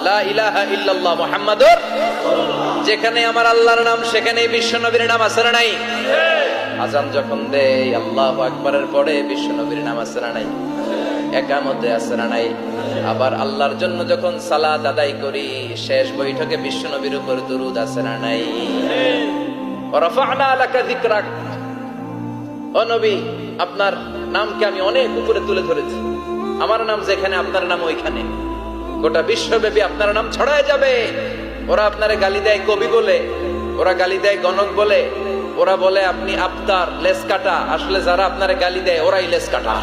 লা ইলাহা ইল্লাল্লাহ মুহাম্মাদুর, যেখানে আমার আল্লাহর নাম সেখানেই বিশ্ব নবীর নাম আছে না নাই? আজান যখন দেই আল্লাহু আকবারের পরে বিশ্ব নবীর নাম আছে না নাই? একামতে আছে না নাই? আবার আল্লাহর জন্য যখন সালাত আদায় করি শেষ বৈঠকে বিশ্ব নবীর উপর দুরূদ আছে না নাই? রাফা'না লাকা যিকরাক, ও নবী আপনার নামকে আমি অনেক উপরে তুলে ধরেছি, আমার নাম যেখানে আপনার নাম ওইখানে, গোটা বিশ্বব্যাপী আপনার নাম ছড়ায় যাবে। ওরা আপনারে গালি দেয় কবি বলে, ওরা গালি দেয় গণক বলে, ওরা বলে আপনি আফতার লেস কাটা, আসলে যারা আপনারে গালি দেয় ওরাই লেস কাটা।